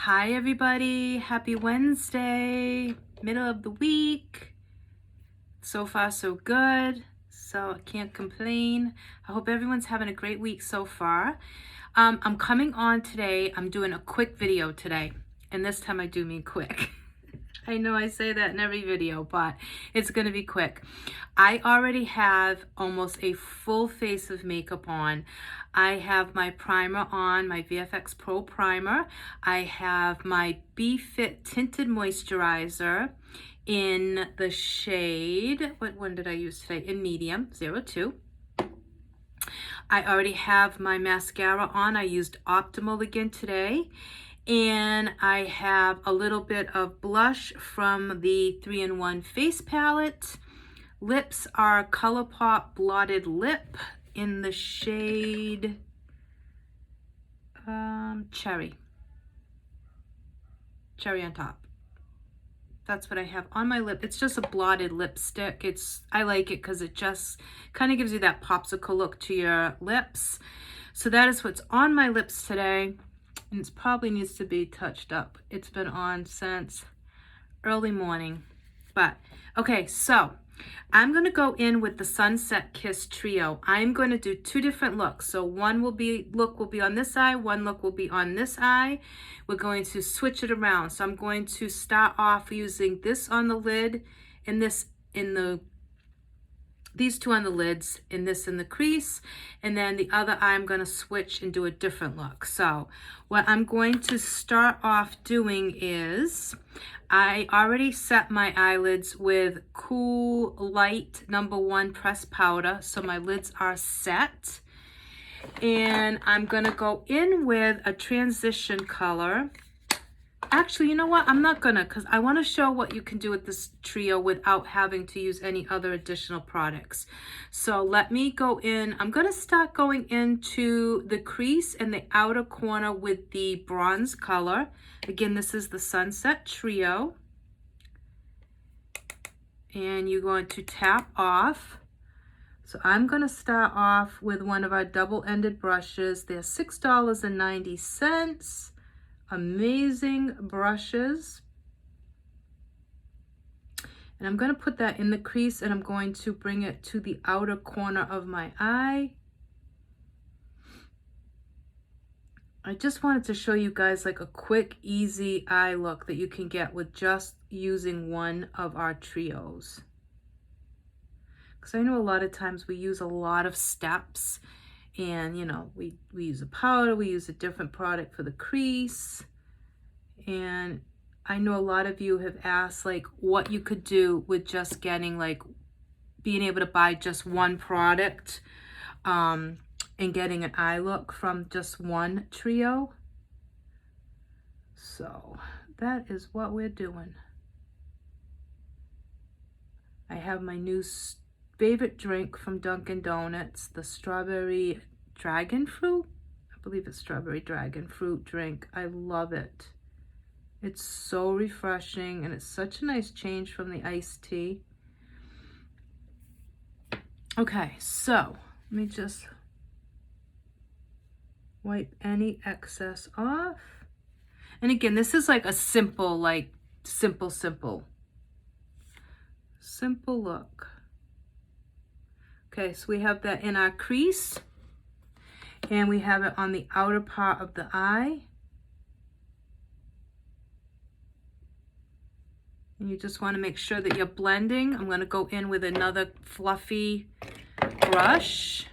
Hi everybody, happy Wednesday, middle of the week. So far so good, so I can't complain. I hope everyone's having a great week so far. I'm coming on today, I'm doing a quick video today, and this time I do mean quick. I know I say that in every video, but it's going to be quick. I already have almost a full face of makeup on. I have my primer on, my VFX Pro primer. I have my BeFit Tinted Moisturizer in the shade, what one did I use today? In medium, 02. I already have my mascara on. I used Optimal again today. And I have a little bit of blush from the 3-in-1 face palette. Lips are ColourPop Blotted Lip in the shade Cherry on top. That's what I have on my lip. It's just a blotted lipstick. I like it because it just kind of gives you that popsicle look to your lips. So that is what's on my lips today. And it probably needs to be touched up. It's been on since early morning. But okay, so I'm going to go in with the Sunset Kiss Trio. I'm going to do two different looks. So one look will be on this eye, one look will be on this eye. We're going to switch it around. So I'm going to start off using this on the lid and this in these two on the lids and this in the crease, and then the other eye I'm going to switch and do a different look. So what I'm going to start off doing is I already set my eyelids with Cool Light #1 pressed powder, so my lids are set, and I'm going to go in with a transition color. Actually, you know what? I'm not gonna, because I want to show what you can do with this trio without having to use any other additional products. So let me go in. I'm going to start going into the crease and the outer corner with the bronze color. Again, this is the Sunset Trio. And you're going to tap off. So I'm going to start off with one of our double-ended brushes. They're $6.90. Amazing brushes. And I'm going to put that in the crease and I'm going to bring it to the outer corner of my eye. I just wanted to show you guys like a quick, easy eye look that you can get with just using one of our trios. Because I know a lot of times we use a lot of steps, and you know, we use a powder, we use a different product for the crease. And I know a lot of you have asked like what you could do with just getting like being able to buy just one product and getting an eye look from just one trio. So that is what we're doing. I have my new favorite drink from Dunkin' Donuts, the strawberry dragon fruit. I believe it's strawberry dragon fruit drink. I love it. It's so refreshing and it's such a nice change from the iced tea. Okay, so let me just wipe any excess off. And again, this is like a simple, simple look. Okay, so we have that in our crease and we have it on the outer part of the eye. And you just want to make sure that you're blending. I'm going to go in with another fluffy brush.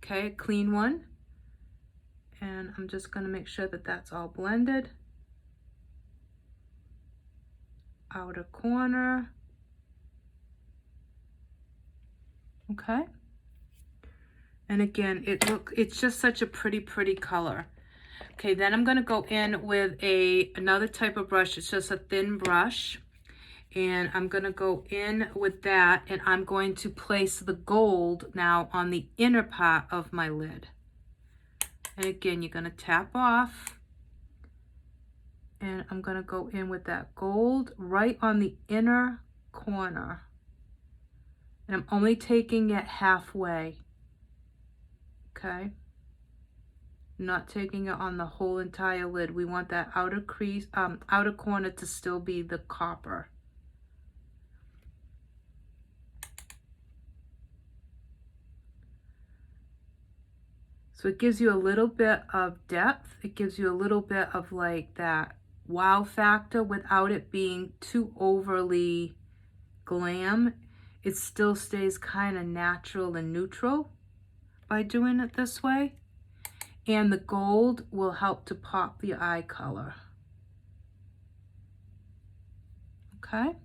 Okay, a clean one. And I'm just going to make sure that that's all blended. Outer corner. Okay. And again, it's just such a pretty color. Okay, then I'm going to go in with another type of brush. It's just a thin brush. And I'm going to go in with that, and I'm going to place the gold now on the inner part of my lid. And again, you're going to tap off. And I'm going to go in with that gold right on the inner corner. And I'm only taking it halfway. Okay. not taking it on the whole entire lid. We want that outer crease, outer corner to still be the copper. So it gives you a little bit of depth. It gives you a little bit of like that wow factor without it being too overly glam. It still stays kind of natural and neutral by doing it this way. And the gold will help to pop the eye color. Okay?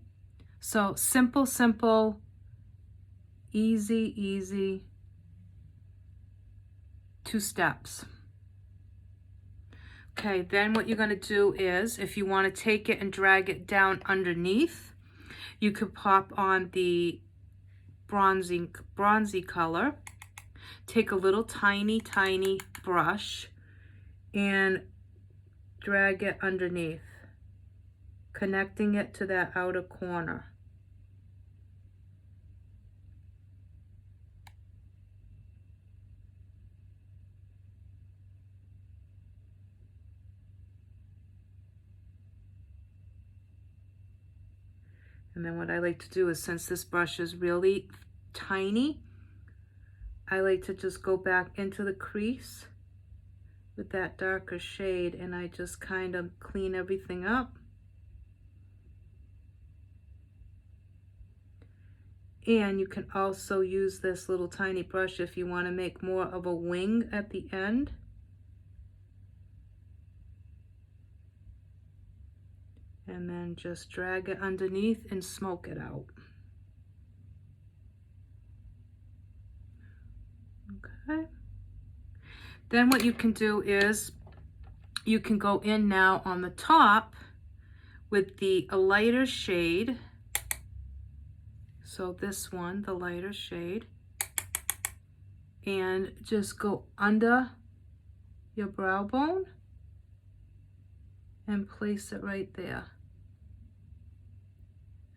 So simple, simple, easy, easy. 2 steps. Okay, then what you're going to do is, if you want to take it and drag it down underneath, you could pop on the bronzy color. Take a little tiny brush and drag it underneath, connecting it to that outer corner. And then what I like to do is, since this brush is really tiny, I like to just go back into the crease with that darker shade, and I just kind of clean everything up. And you can also use this little tiny brush if you want to make more of a wing at the end. And then just drag it underneath and smoke it out. Okay. Then what you can do is you can go in now on the top with a lighter shade. So this one, the lighter shade, and just go under your brow bone and place it right there.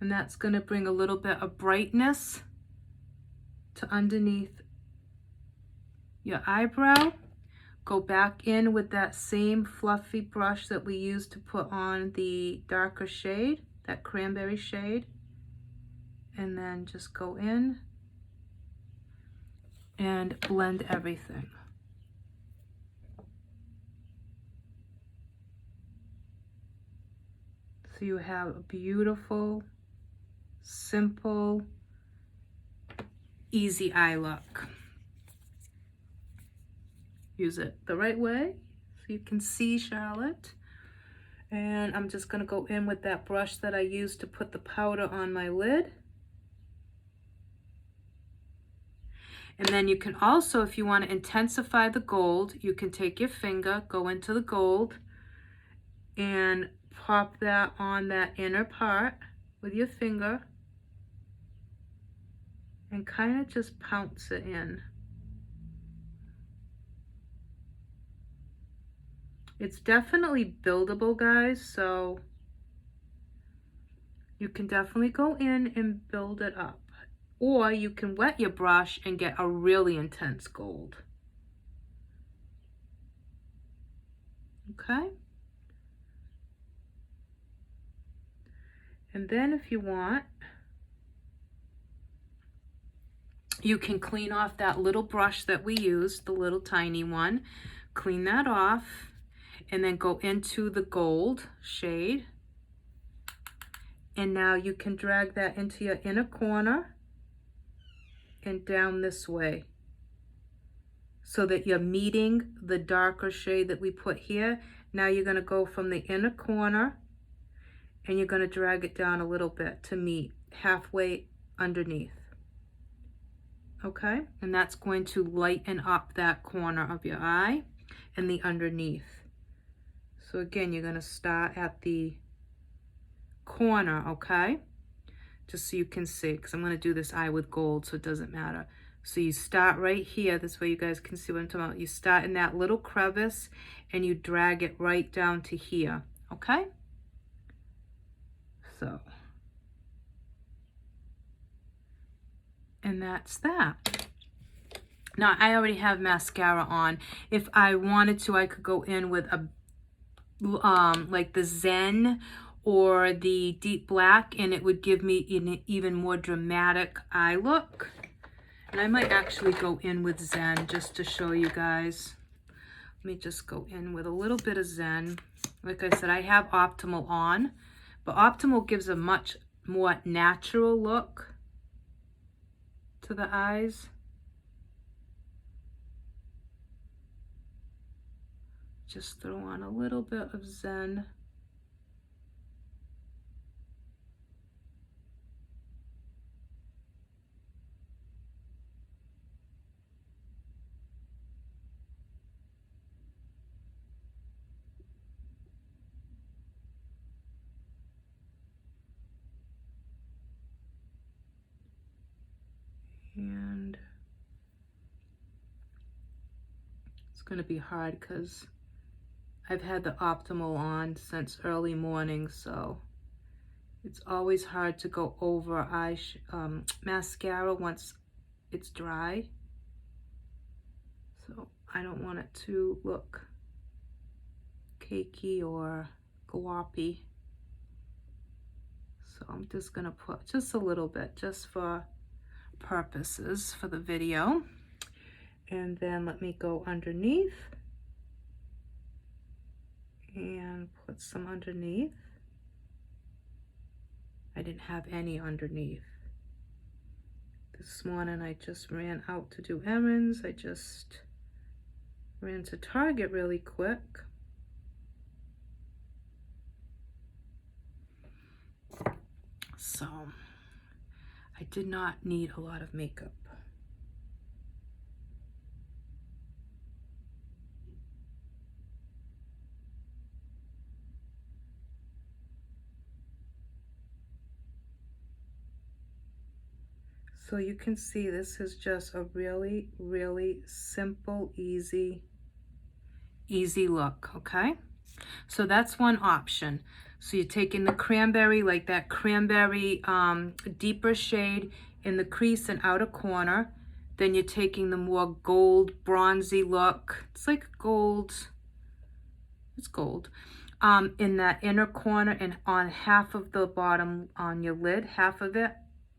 And that's going to bring a little bit of brightness to underneath your eyebrow. Go back in with that same fluffy brush that we used to put on the darker shade, that cranberry shade. And then just go in and blend everything. So you have a beautiful, simple, easy eye look. Use it the right way so you can see Charlotte. And I'm just going to go in with that brush that I used to put the powder on my lid. And then you can also, if you want to intensify the gold, you can take your finger, go into the gold, and pop that on that inner part with your finger, and kind of just pounce it in. It's definitely buildable, guys, so you can definitely go in and build it up. Or you can wet your brush and get a really intense gold. Okay? And then if you want, you can clean off that little brush that we used, the little tiny one. Clean that off and then go into the gold shade. And now you can drag that into your inner corner and down this way, so that you're meeting the darker shade that we put here. Now you're going to go from the inner corner and you're going to drag it down a little bit to meet halfway underneath. Okay, and that's going to lighten up that corner of your eye and the underneath. So again, you're going to start at the corner, okay? Just so you can see, because I'm going to do this eye with gold, so it doesn't matter. So you start right here, this way you guys can see what I'm talking about. You start in that little crevice and you drag it right down to here, okay? So, and that's that. Now, I already have mascara on. If I wanted to, I could go in with a like the Zen or the Deep Black, and it would give me an even more dramatic eye look. And I might actually go in with Zen just to show you guys. Let me just go in with a little bit of Zen. Like I said, I have Optimal on, but Optimal gives a much more natural look to the eyes. Just throw on a little bit of Zen. And it's going to be hard because I've had the Optimal on since early morning, so it's always hard to go over mascara once it's dry. So I don't want it to look cakey or gloppy. So I'm just going to put just a little bit, just for purposes for the video. And then let me go underneath and put some underneath. I didn't have any underneath. This morning I just ran out to do errands. I just ran to Target really quick. So I did not need a lot of makeup. So you can see this is just a really, really simple, easy look, okay? So that's one option. So you're taking the cranberry, like that cranberry deeper shade in the crease and outer corner. Then you're taking the more gold, bronzy look. It's like gold, it's gold. In that inner corner and on half of the bottom on your lid, half of it.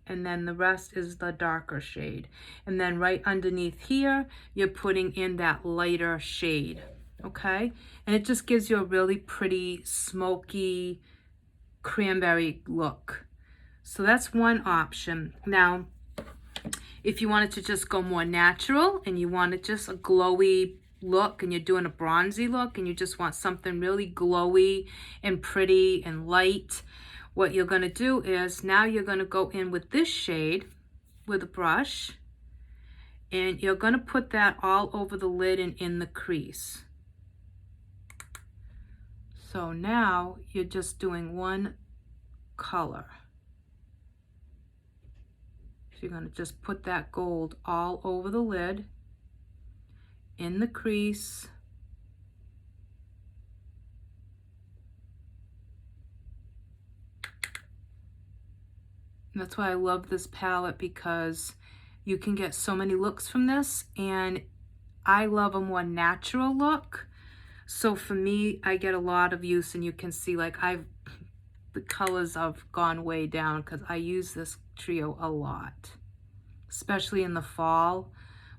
And then the rest is the darker shade. And then right underneath here, you're putting in that lighter shade, okay? And it just gives you a really pretty, smoky, cranberry look. So that's one option. Now, if you wanted to just go more natural and you wanted just a glowy look and you're doing a bronzy look and you just want something really glowy and pretty and light, what you're going to do is now you're going to go in with this shade with a brush and you're going to put that all over the lid and in the crease. So now you're just doing one color. So you're going to just put that gold all over the lid, in the crease. That's why I love this palette, because you can get so many looks from this, and I love a more natural look. So for me, I get a lot of use, and you can see like the colors have gone way down because I use this trio a lot, especially in the fall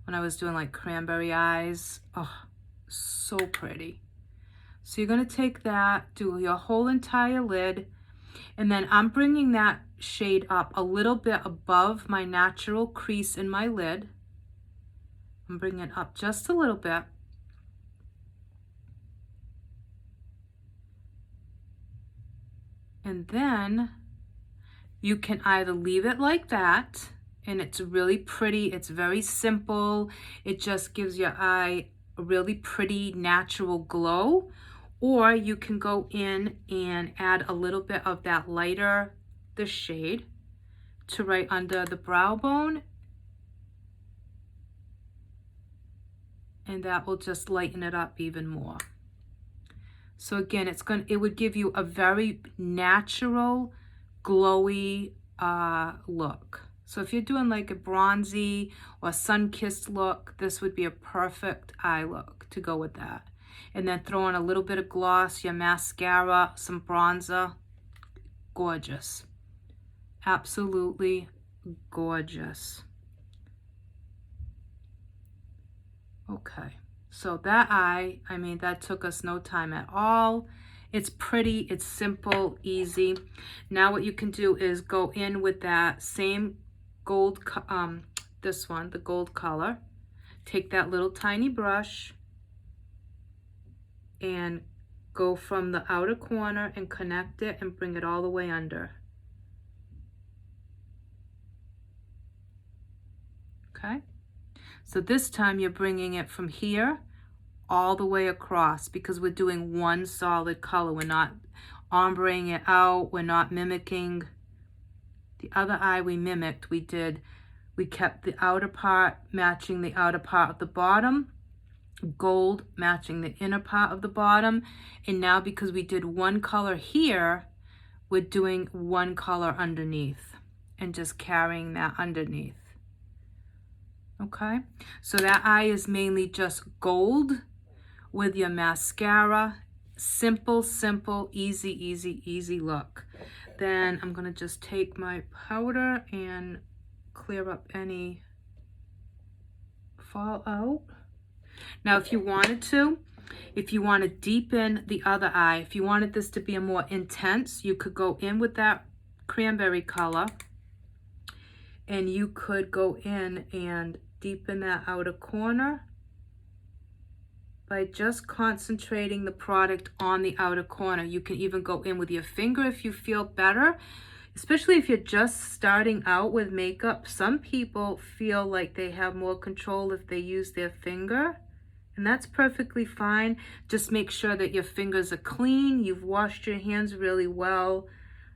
when I was doing like cranberry eyes. Oh, so pretty. So you're going to take that, do your whole entire lid, and then I'm bringing that shade up a little bit above my natural crease in my lid. I'm bringing it up just a little bit. And then you can either leave it like that, and it's really pretty, it's very simple, it just gives your eye a really pretty natural glow, or you can go in and add a little bit of that lighter, this shade, to right under the brow bone, and that will just lighten it up even more. So again, it would give you a very natural, glowy look. So if you're doing like a bronzy or sun-kissed look, this would be a perfect eye look to go with that. And then throw on a little bit of gloss, your mascara, some bronzer. Gorgeous. Absolutely gorgeous. Okay, so that eye, I mean, that took us no time at all. It's pretty, it's simple, easy. Now what you can do is go in with that same gold, this one, the gold color. Take that little tiny brush and go from the outer corner and connect it and bring it all the way under. Okay, so this time you're bringing it from here all the way across because we're doing one solid color. We're not ombreing it out. We're not mimicking. The other eye we mimicked, we kept the outer part matching the outer part of the bottom, gold matching the inner part of the bottom. And now because we did one color here, we're doing one color underneath and just carrying that underneath. Okay, so that eye is mainly just gold with your mascara. Simple, simple, easy, easy, easy look. Then I'm gonna just take my powder and clear up any fallout. Now, if you wanted to, if you want to deepen the other eye, if you wanted this to be a more intense, you could go in with that cranberry color and you could go in and deepen that outer corner by just concentrating the product on the outer corner. You can even go in with your finger if you feel better, especially if you're just starting out with makeup. Some people feel like they have more control if they use their finger, and that's perfectly fine. Just make sure that your fingers are clean, you've washed your hands really well.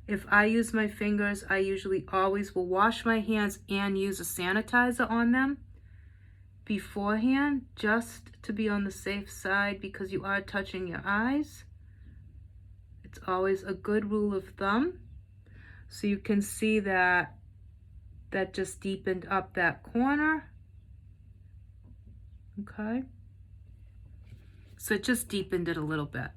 If I use my fingers, I usually always will wash my hands and use a sanitizer on them beforehand, just to be on the safe side because you are touching your eyes. It's always a good rule of thumb. So you can see that that just deepened up that corner. Okay, so it just deepened it a little bit.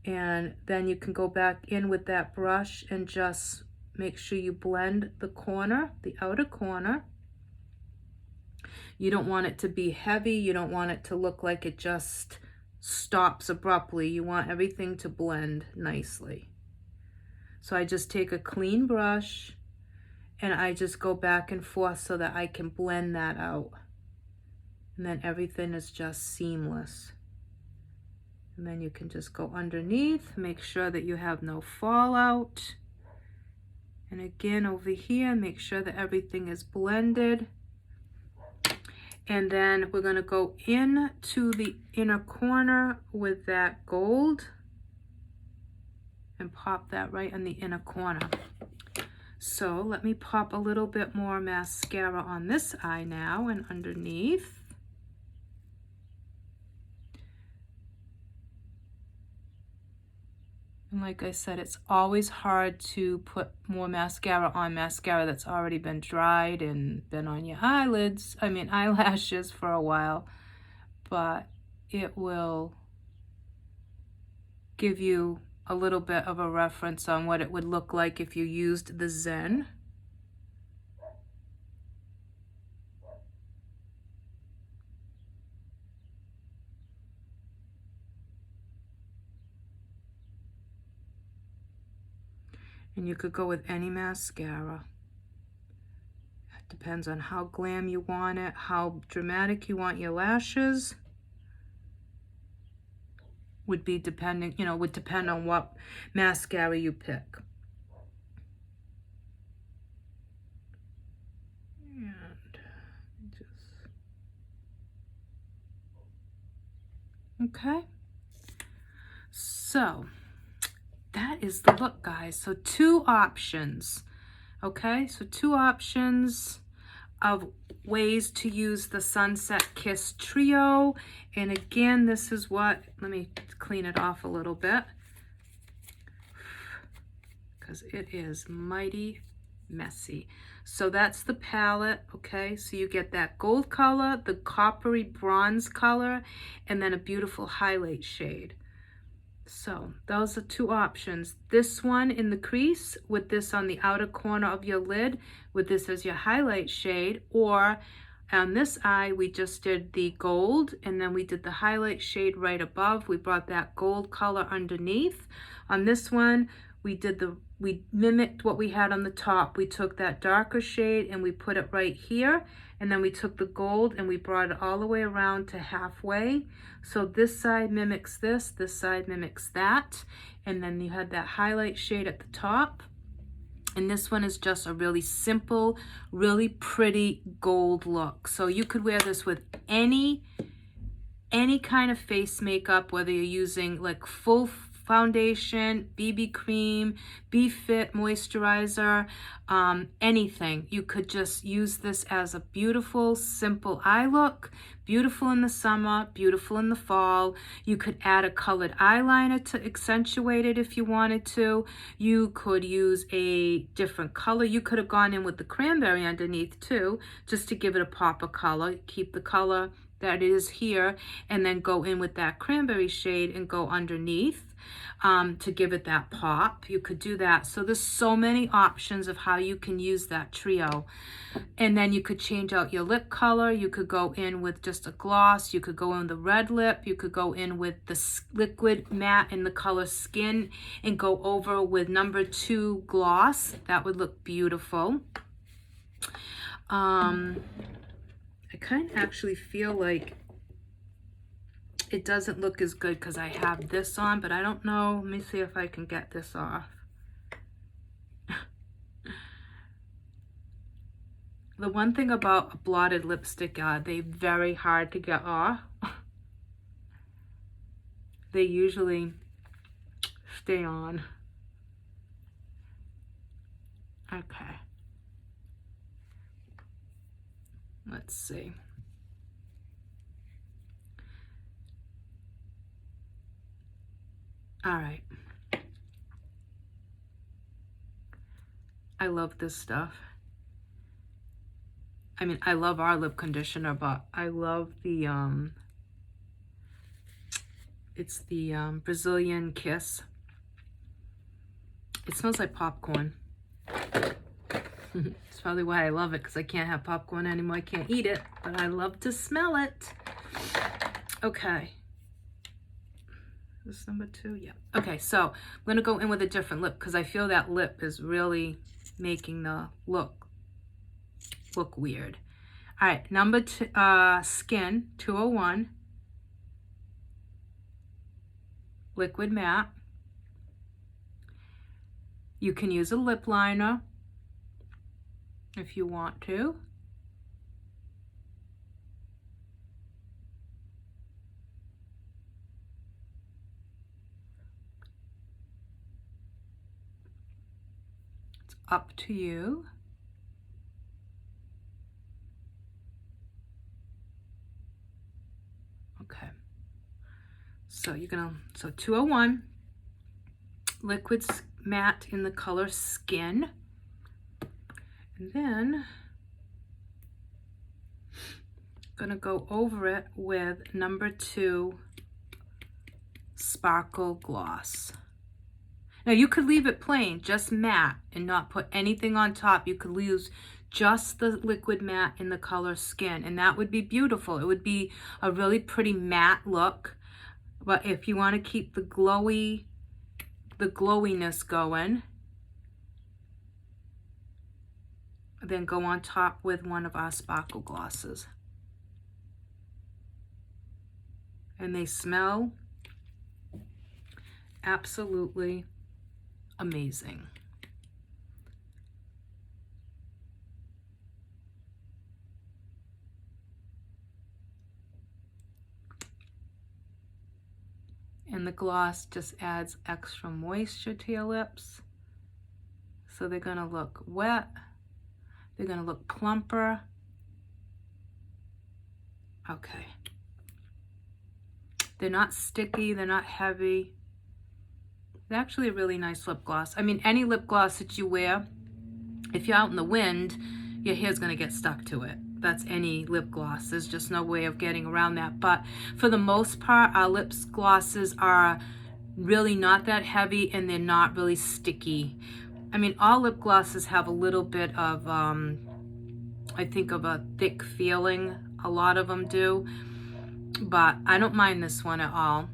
And then you can go back in with that brush and just make sure you blend the corner, the outer corner. You don't want it to be heavy. You don't want it to look like it just stops abruptly. You want everything to blend nicely. So I just take a clean brush and I just go back and forth so that I can blend that out. And then everything is just seamless. And then you can just go underneath, make sure that you have no fallout. And again over here, make sure that everything is blended. And then we're gonna go into the inner corner with that gold and pop that right in the inner corner. So let me pop a little bit more mascara on this eye now and underneath. And like I said, it's always hard to put more mascara on mascara that's already been dried and been on your eyelashes for a while, but it will give you a little bit of a reference on what it would look like if you used the Zen. And you could go with any mascara. It depends on how glam you want it, how dramatic you want your lashes. Would depend on what mascara you pick. And okay. So that is the look, guys. So two options. Okay, so two options of ways to use the Sunset Kiss Trio. And again, this is what, let me clean it off a little bit because it is mighty messy. So that's the palette, okay? So you get that gold color, the coppery bronze color, and then a beautiful highlight shade. So those are two options. This one in the crease with this on the outer corner of your lid with this as your highlight shade, or on this eye we just did the gold and then we did the highlight shade right above. We brought that gold color underneath. On this one we mimicked what we had on the top. We took that darker shade and we put it right here, and then we took the gold and we brought it all the way around to halfway. So this side mimics this side mimics that, and then you had that highlight shade at the top. And this one is just a really simple, really pretty gold look. So you could wear this with any kind of face makeup, whether you're using like full foundation, BB cream, BeFit moisturizer, anything. You could just use this as a beautiful, simple eye look. Beautiful in the summer, beautiful in the fall. You could add a colored eyeliner to accentuate it if you wanted to. You could use a different color. You could have gone in with the cranberry underneath too, just to give it a pop of color. Keep the color that is here and then go in with that cranberry shade and go underneath to give it that pop. You could do that. So there's so many options of how you can use that trio. And then you could change out your lip color. You could go in with just a gloss. You could go in the red lip. You could go in with the liquid matte in the color Skin and go over with number 2 gloss. That would look beautiful. I kind of actually feel like it doesn't look as good because I have this on, but I don't know. Let me see if I can get this off. The one thing about a blotted lipstick, they're very hard to get off. They usually stay on. Okay. Let's see. All right. I love this stuff. I mean, I love our lip conditioner, but I love the, it's the Brazilian Kiss. It smells like popcorn. It's probably why I love it, because I can't have popcorn anymore. I can't eat it, but I love to smell it. Okay. This number 2, yeah. Okay, so I'm gonna go in with a different lip because I feel that lip is really making the look weird. All right, number 2, Skin 201, liquid matte. You can use a lip liner if you want to. Up to you. Okay. So you're gonna, so 201, liquid matte in the color Skin. And then gonna go over it with number 2 Sparkle Gloss. Now you could leave it plain, just matte, and not put anything on top. You could use just the liquid matte in the color Skin, and that would be beautiful. It would be a really pretty matte look. But if you want to keep the glowiness going, then go on top with one of our sparkle glosses. And they smell absolutely amazing. And the gloss just adds extra moisture to your lips. So they're gonna look wet. They're gonna look plumper. Okay. They're not sticky, they're not heavy. They're actually a really nice lip gloss. I mean, any lip gloss that you wear if you're out in the wind, your hair's going to get stuck to it. That's any lip gloss. There's just no way of getting around that. But for the most part, our lip glosses are really not that heavy, and they're not really sticky. I mean, all lip glosses have a little bit of, I think, of a thick feeling. A lot of them do. But I don't mind this one at all.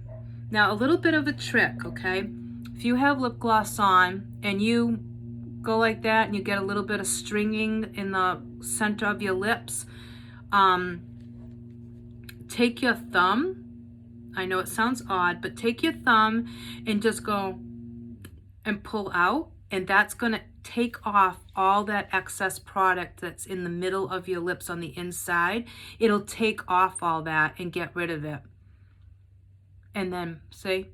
Now, a little bit of a trick, okay? If you have lip gloss on and you go like that and you get a little bit of stringing in the center of your lips, take your thumb, I know it sounds odd, but take your thumb and just go and pull out, and that's going to take off all that excess product that's in the middle of your lips on the inside. It'll take off all that and get rid of it. And then, see?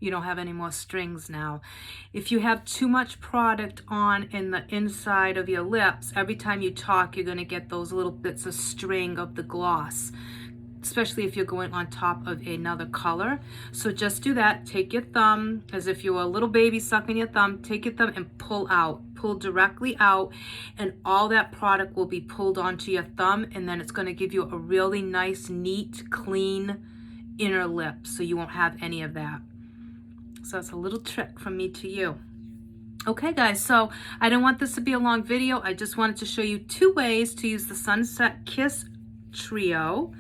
You don't have any more strings now. If you have too much product on in the inside of your lips, every time you talk, you're going to get those little bits of string of the gloss, especially if you're going on top of another color. So just do that. Take your thumb, as if you were a little baby sucking your thumb, take your thumb and pull out. Pull directly out, and all that product will be pulled onto your thumb, and then it's going to give you a really nice, neat, clean inner lip, so you won't have any of that. So it's a little trick from me to you. Okay, guys, so I didn't want this to be a long video. I just wanted to show you 2 ways to use the Sunset Kiss Trio.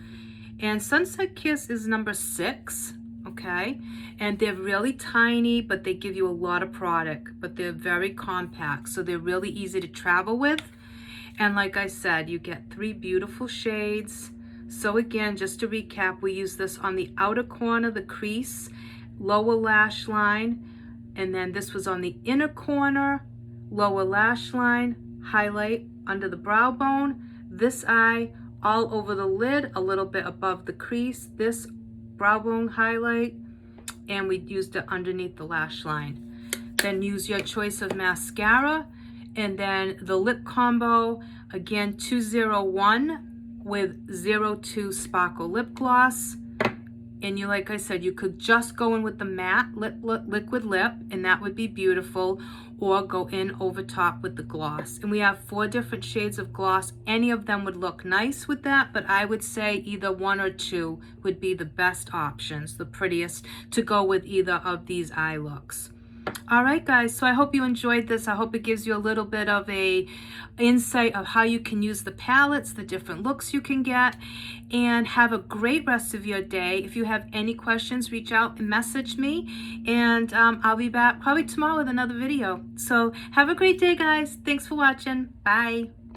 And Sunset Kiss is number 6, okay? And they're really tiny, but they give you a lot of product, but they're very compact, so they're really easy to travel with. And like I said, you get 3 beautiful shades. So again, just to recap, we use this on the outer corner, the crease, lower lash line, and then this was on the inner corner, lower lash line, highlight under the brow bone, this eye, all over the lid, a little bit above the crease, this brow bone highlight, and we used it underneath the lash line. Then use your choice of mascara, and then the lip combo, again 201 with 02 Sparkle Lip Gloss. And you, like I said, you could just go in with the matte liquid lip, and that would be beautiful, or go in over top with the gloss. And we have 4 different shades of gloss. Any of them would look nice with that, but I would say either 1 or 2 would be the best options, the prettiest, to go with either of these eye looks. All right, guys, so I hope you enjoyed this. I hope it gives you a little bit of a insight of how you can use the palettes, the different looks you can get, and have a great rest of your day. If you have any questions, reach out and message me, and I'll be back probably tomorrow with another video. So have a great day, guys. Thanks for watching. Bye.